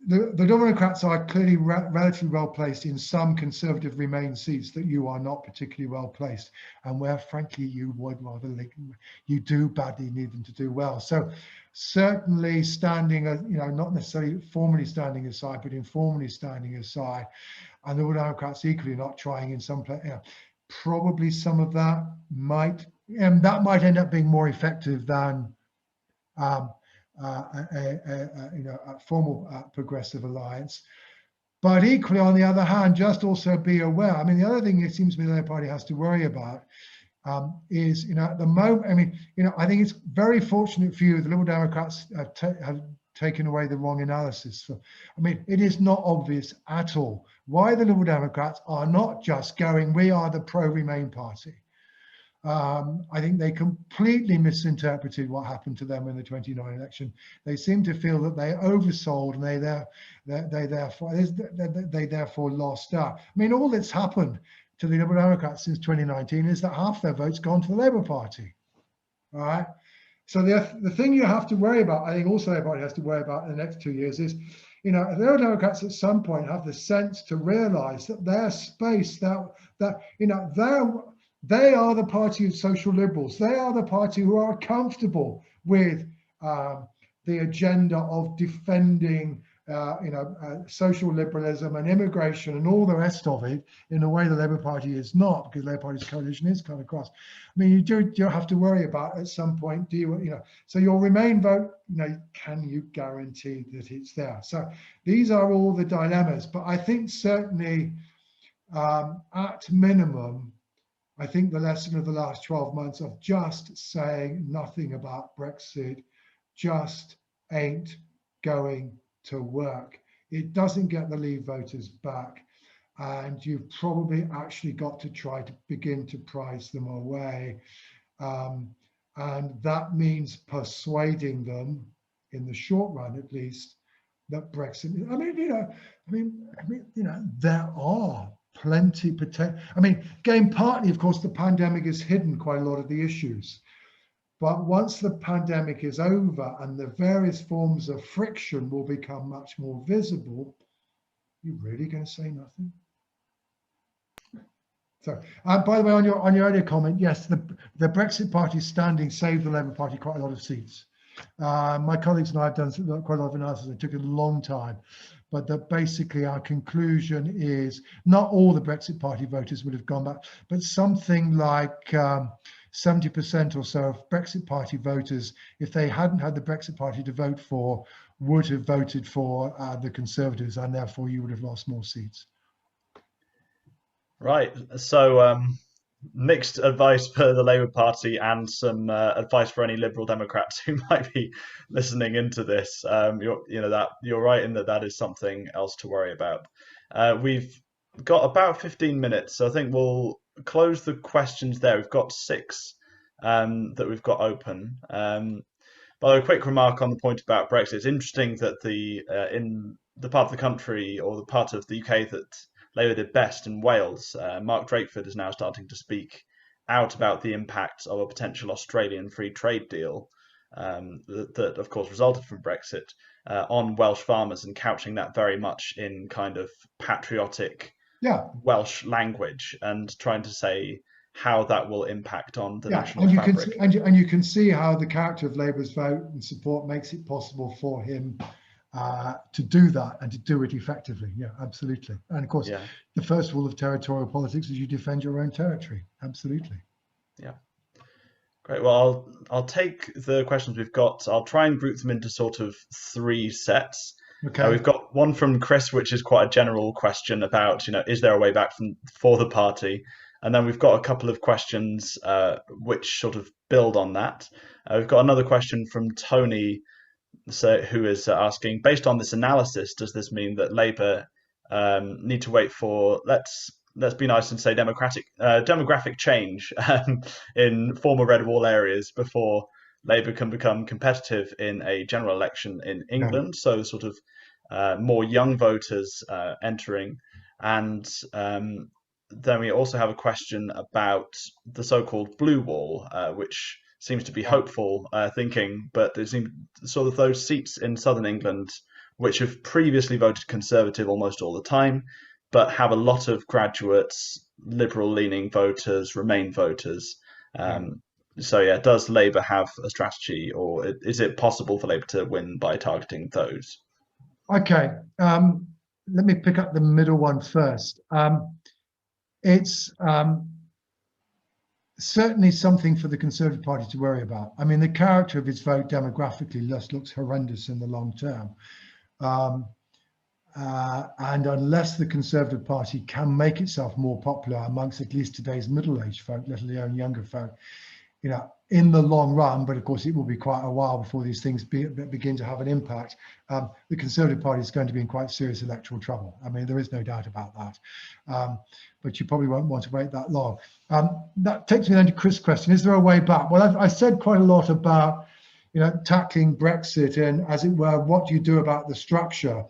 the Democrats are clearly relatively well placed in some Conservative Remain seats that you are not particularly well placed, and where, frankly, you would rather you do badly need them to do well. So certainly standing, you know, not necessarily formally standing aside, but informally standing aside, and the Democrats equally not trying in some place. You know, probably some of that might end up being more effective than you know, a formal Progressive Alliance. But equally, on the other hand, just also be aware. I mean, the other thing it seems to me the Labour Party has to worry about is, you know, at the moment, I mean, you know, I think it's very fortunate for you the Liberal Democrats have taken away the wrong analysis. I mean, it is not obvious at all why the Liberal Democrats are not just going, we are the pro-Remain party. I think they completely misinterpreted what happened to them in the 2019 election. They seem to feel that they oversold and they therefore lost out. I mean, all that's happened to the Liberal Democrats since 2019 is that half their votes gone to the Labour Party. All right. So the thing you have to worry about, I think also everybody has to worry about in the next 2 years is, you know, the Liberal Democrats at some point have the sense to realise that their space, that you know, they are the party of social liberals. They are the party who are comfortable with the agenda of defending, you know, social liberalism and immigration and all the rest of it in a way the Labour Party is not, because the Labour Party's coalition is cut across. I mean, you do have to worry about at some point, you know, so your Remain vote, you know, can you guarantee that it's there? So these are all the dilemmas, but I think certainly at minimum, I think the lesson of the last 12 months of just saying nothing about Brexit just ain't going to work. It doesn't get the Leave voters back, and you've probably actually got to try to begin to prize them away. And that means persuading them, in the short run at least, that Brexit. There are plenty potential. Again, partly, of course, the pandemic has hidden quite a lot of the issues. But once the pandemic is over and the various forms of friction will become much more visible, you're really going to say nothing? So, by the way, on your earlier comment, yes, the Brexit Party standing saved the Labour Party quite a lot of seats. My colleagues and I have done quite a lot of analysis. It took a long time, but that basically our conclusion is not all the Brexit Party voters would have gone back, but something like 70% or so of Brexit Party voters, if they hadn't had the Brexit Party to vote for, would have voted for the Conservatives, and therefore you would have lost more seats.
Right. So mixed advice for the Labour Party and some advice for any Liberal Democrats who might be listening into this. You're right in that is something else to worry about. We've got about 15 minutes, so I think we'll close the questions there. We've got 6 that we've got open. But a quick remark on the point about Brexit. It's interesting that in the part of the country, or the part of the UK that Labour did best, in Wales, Mark Drakeford is now starting to speak out about the impact of a potential Australian free trade deal that of course resulted from Brexit on Welsh farmers, and couching that very much in kind of patriotic Welsh language, and trying to say how that will impact on the national fabric.
And you can see how the character of Labour's vote and support makes it possible for him to do that, and to do it effectively. Yeah, absolutely. And of course, the first rule of territorial politics is you defend your own territory. Absolutely.
Yeah. Great. Well, I'll take the questions we've got. I'll try and group them into sort of 3 sets.
Okay.
We've got one from Chris, which is quite a general question about, is there a way back for the party? And then we've got a couple of questions which sort of build on that. We've got another question from Tony, who is asking, based on this analysis, does this mean that Labour need to wait for, let's be nice and say, demographic change in former red wall areas before Labour can become competitive in a general election in England? So sort of more young voters entering. And then we also have a question about the so-called blue wall, which seems to be hopeful thinking, but there seems sort of those seats in southern England which have previously voted Conservative almost all the time, but have a lot of graduates, liberal-leaning voters, Remain voters. So does Labour have a strategy, or is it possible for Labour to win by targeting those?
Okay, let me pick up the middle one first. It's certainly something for the Conservative Party to worry about. The character of its vote demographically just looks horrendous in the long term. And unless the Conservative Party can make itself more popular amongst at least today's middle-aged folk, let alone younger folk, in the long run, but of course it will be quite a while before these things begin to have an impact, the Conservative Party is going to be in quite serious electoral trouble. There is no doubt about that. But you probably won't want to wait that long. That takes me then to Chris' question, is there a way back? Well, I said quite a lot about tackling Brexit and, as it were, what do you do about the structure?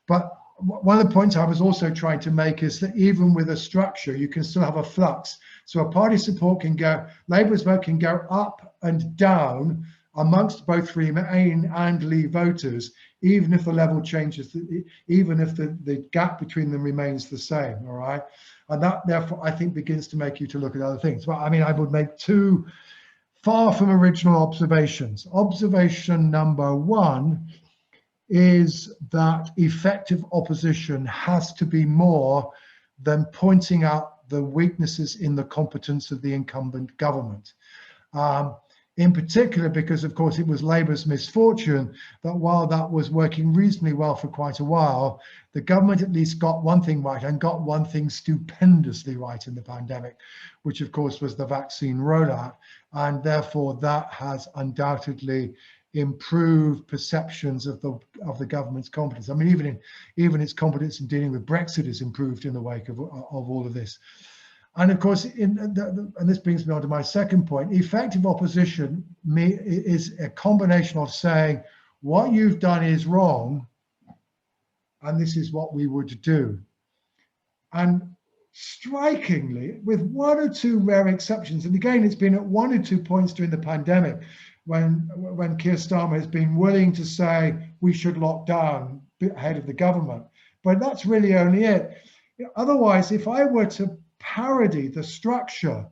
But one of the points I was also trying to make is that even with a structure, you can still have a flux. So a party support can go, Labour's vote can go up and down amongst both Remain and Leave voters, even if the level changes, even if the gap between them remains the same, all right? And that, therefore, I think begins to make you to look at other things. But I would make 2 far from original observations. Observation number 1 is that effective opposition has to be more than pointing out the weaknesses in the competence of the incumbent government. in particular because, of course, it was Labour's misfortune that while that was working reasonably well for quite a while, the government at least got one thing right, and got one thing stupendously right in the pandemic, which of course was the vaccine rollout. And therefore that has undoubtedly improved perceptions of the government's competence. I mean, even its competence in dealing with Brexit has improved in the wake of all of this. And of course, and this brings me on to my second point, effective opposition is a combination of saying, what you've done is wrong, and this is what we would do. And strikingly, with one or two rare exceptions, and again, it's been at one or two points during the pandemic when Keir Starmer has been willing to say we should lock down ahead of the government, but that's really only it. Otherwise, if I were to parody the structure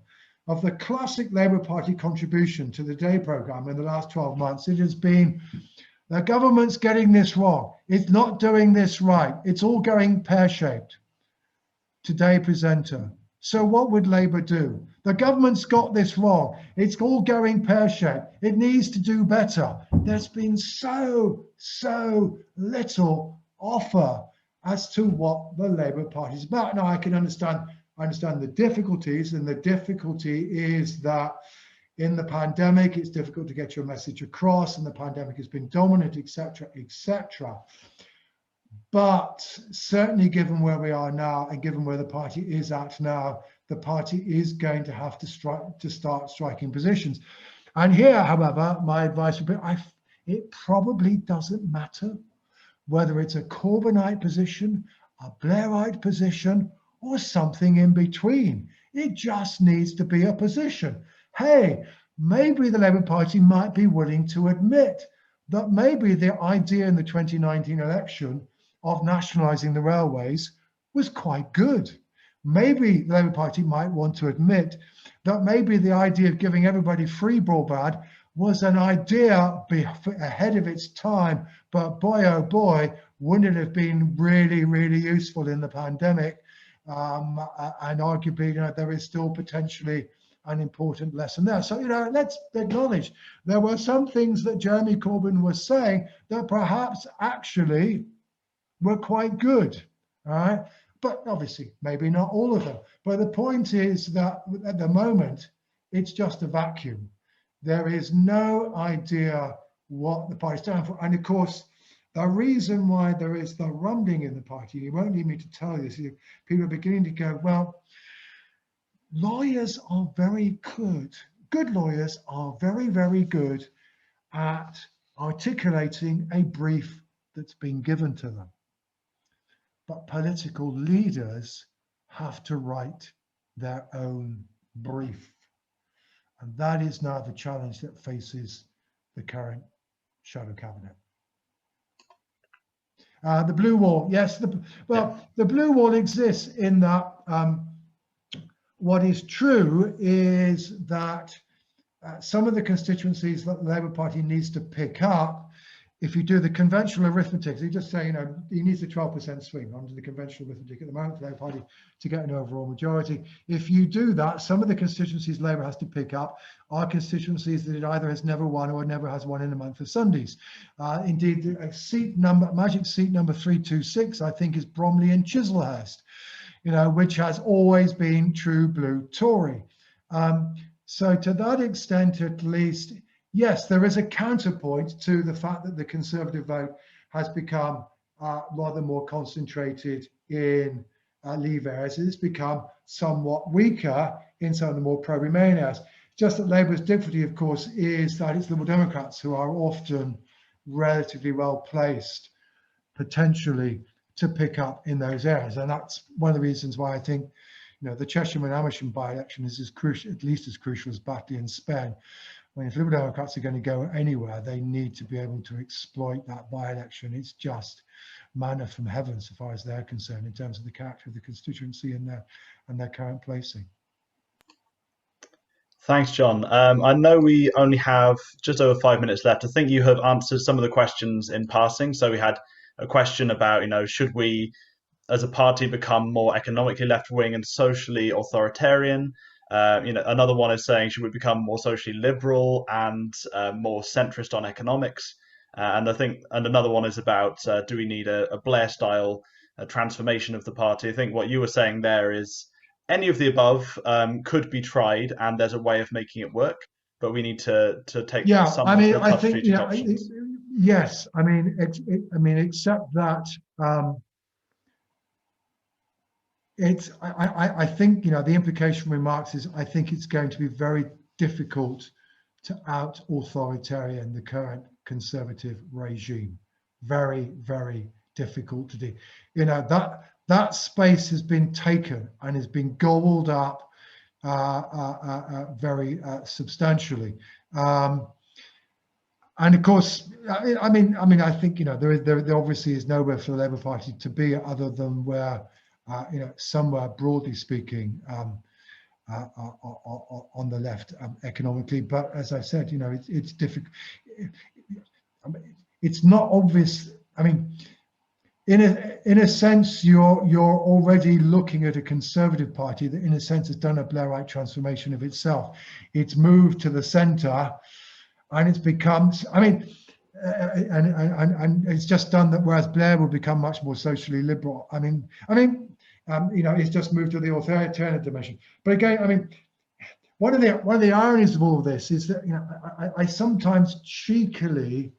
of the classic Labour Party contribution to the Day programme in the last 12 months, it has been, the government's getting this wrong. It's not doing this right. It's all going pear-shaped. Today presenter. So what would Labour do? The government's got this wrong. It's all going pear-shaped. It needs to do better. There's been so little offer as to what the Labour Party is about. Now, I understand the difficulties, and the difficulty is that in the pandemic, it's difficult to get your message across, and the pandemic has been dominant, etc., etc. But certainly given where we are now and given where the party is at now, the party is going to have to start striking positions. And here, however, my advice would be, it probably doesn't matter whether it's a Corbynite position, a Blairite position, or something in between. It just needs to be a position. Hey, maybe the Labour Party might be willing to admit that maybe the idea in the 2019 election of nationalising the railways was quite good. Maybe the Labour Party might want to admit that maybe the idea of giving everybody free broadband was an idea ahead of its time, but boy, oh boy, wouldn't it have been really, really useful in the pandemic? And arguably, there is still potentially an important lesson there. So, let's acknowledge there were some things that Jeremy Corbyn was saying that perhaps actually were quite good, all right? But obviously, maybe not all of them. But the point is that at the moment, it's just a vacuum. There is no idea what the party stands for. And of course, the reason why there is the rumbling in the party, you won't need me to tell you, so people are beginning to go, well, lawyers are very good. Good lawyers are very, very good at articulating a brief that's been given to them. But political leaders have to write their own brief. And that is now the challenge that faces the current shadow cabinet. The blue wall, yes. The blue wall exists in that what is true is that some of the constituencies that the Labour Party needs to pick up, if you do the conventional arithmetic, so you just say, he needs a 12% swing under the conventional arithmetic at the moment for the Labour Party to get an overall majority. If you do that, some of the constituencies Labour has to pick up are constituencies that it either has never won or never has won in the month of Sundays. Indeed, magic seat number 326, I think, is Bromley and Chislehurst, which has always been true blue Tory. So to that extent, at least, yes, there is a counterpoint to the fact that the Conservative vote has become rather more concentrated in Leave areas. It's become somewhat weaker in some of the more pro-Remain areas. Just that Labour's difficulty, of course, is that it's Liberal Democrats who are often relatively well placed, potentially, to pick up in those areas. And that's one of the reasons why I think the Cheshire and Amersham by-election is as crucial, at least as crucial as Batley and Spen. When if Liberal Democrats are going to go anywhere, they need to be able to exploit that by-election. It's just manna from heaven, so far as they're concerned, in terms of the character of the constituency and their current placing.
Thanks, John. I know we only have just over 5 minutes left. I think you have answered some of the questions in passing. So we had a question about, should we, as a party, become more economically left-wing and socially authoritarian? Another one is saying, should we become more socially liberal and more centrist on economics? And another one is about, do we need a Blair-style transformation of the party? I think what you were saying there is any of the above could be tried, and there's a way of making it work, but we need to take
Yeah,
some
I
of
mean,
the
I
tough
think,
strategic options.
yes, I mean, except that I think, the implication from remarks is I think it's going to be very difficult to out authoritarian the current conservative regime. Very, very difficult to do. That space has been taken and has been gobbled up very substantially. And of course, I think there obviously is nowhere for the Labour Party to be other than where somewhere broadly speaking on the left economically. But as I said, it's difficult. It's not obvious. I mean, in a sense, you're already looking at a Conservative Party that, in a sense, has done a Blairite transformation of itself. It's moved to the centre, and it's become. I mean, and it's just done that. Whereas Blair will become much more socially liberal. It's just moved to the authoritarian dimension. But again, I mean, one of the ironies of all of this is that I sometimes cheekily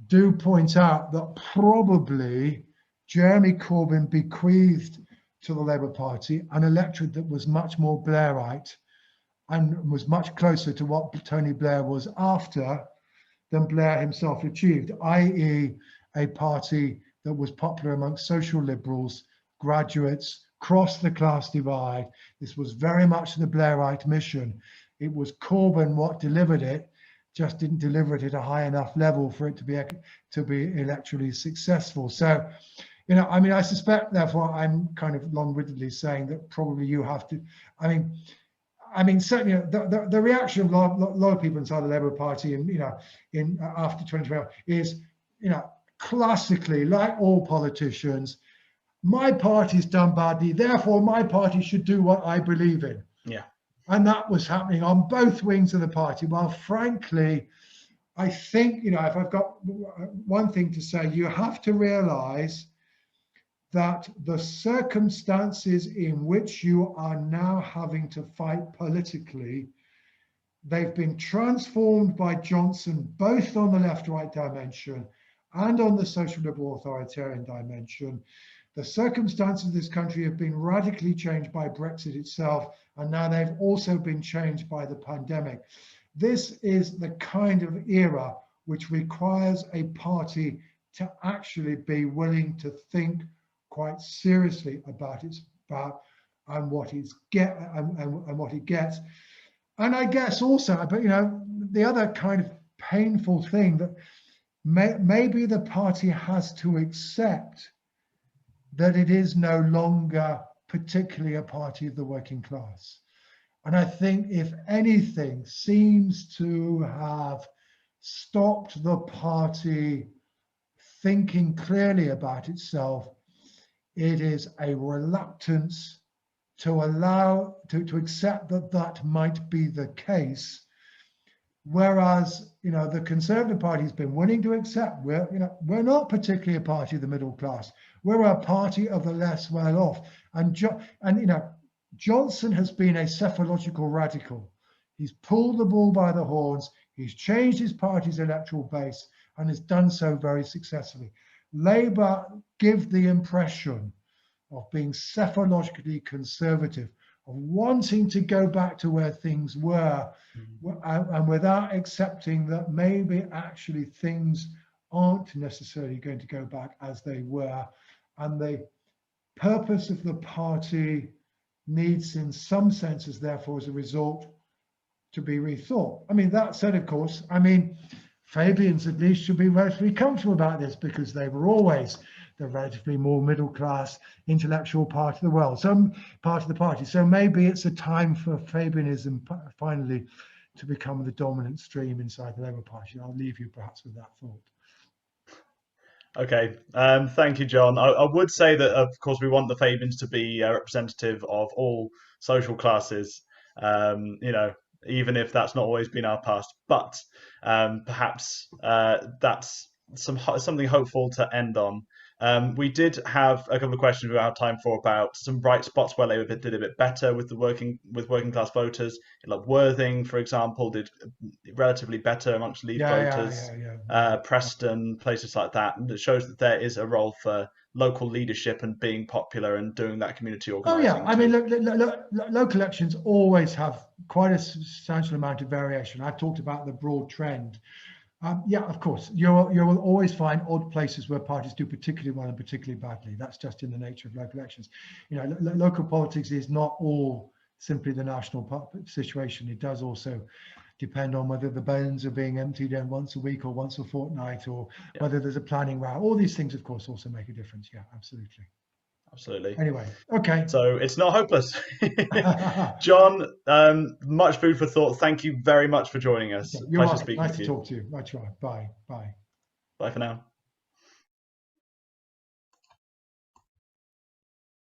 do point out that probably Jeremy Corbyn bequeathed to the Labour Party an electorate that was much more Blairite and was much closer to what Tony Blair was after than Blair himself achieved, i.e. a party that was popular amongst social liberals, graduates, crossed the class divide. This was very much the Blairite mission. It was Corbyn what delivered it, just didn't deliver it at a high enough level for it to be electorally successful. So, I suspect, therefore, I'm kind of long-windedly saying that probably you have to. I mean, certainly the reaction of a lot of people inside the Labour Party, in after 2012 is, classically, like all politicians, my party's done badly, therefore my party should do what I believe in.
Yeah.
And that was happening on both wings of the party. Well, frankly, I think, if I've got one thing to say, you have to realise that the circumstances in which you are now having to fight politically, they've been transformed by Johnson, both on the left-right dimension and on the social liberal authoritarian dimension. The circumstances of this country have been radically changed by Brexit itself, and now they've also been changed by the pandemic. This is the kind of era which requires a party to actually be willing to think quite seriously about and what it gets. And I guess also, but the other kind of painful thing that maybe the party has to accept that it is no longer particularly a party of the working class. And I think, if anything seems to have stopped the party thinking clearly about itself, it is a reluctance to accept that might be the case. Whereas, the Conservative Party has been willing to accept we're not particularly a party of the middle class. We're a party of the less well off. And Johnson has been a psephological radical. He's pulled the bull by the horns. He's changed his party's electoral base and has done so very successfully. Labour give the impression of being psephologically conservative, of wanting to go back to where things were, and without accepting that maybe actually things aren't necessarily going to go back as they were. And the purpose of the party needs, in some senses, therefore, as a result, to be rethought. That said, of course, Fabians at least should be relatively comfortable about this, because they were always the relatively more middle class intellectual part of the world, some part of the party. So maybe it's a time for Fabianism finally to become the dominant stream inside the Labour Party. I'll leave you perhaps with that thought.
Okay, thank you, John. I would say that, of course, we want the Fabians to be representative of all social classes. you know, even if that's not always been our past. But perhaps that's something hopeful to end on. We did have a couple of questions we had time for about some bright spots where Labour did a bit better with working class voters. Like Worthing, for example, did relatively better amongst Leave voters. Preston, places like that, and it shows that there is a role for local leadership and being popular and doing that community organising.
Oh yeah, I mean, local elections always have quite a substantial amount of variation. I've talked about the broad trend. Yeah, of course, you will always find odd places where parties do particularly well and particularly badly. That's just in the nature of local elections. You know, local politics is not all simply the national situation. It does also depend on whether the bones are being emptied in once a week or once a fortnight, or whether there's a planning route. All these things, of course, also make a difference. Yeah, absolutely.
Absolutely.
Anyway, okay.
So it's not hopeless. John, much food for thought. Thank you very much for joining us.
Okay, you're welcome. Nice to talk to you. Right, bye. Bye.
Bye for now.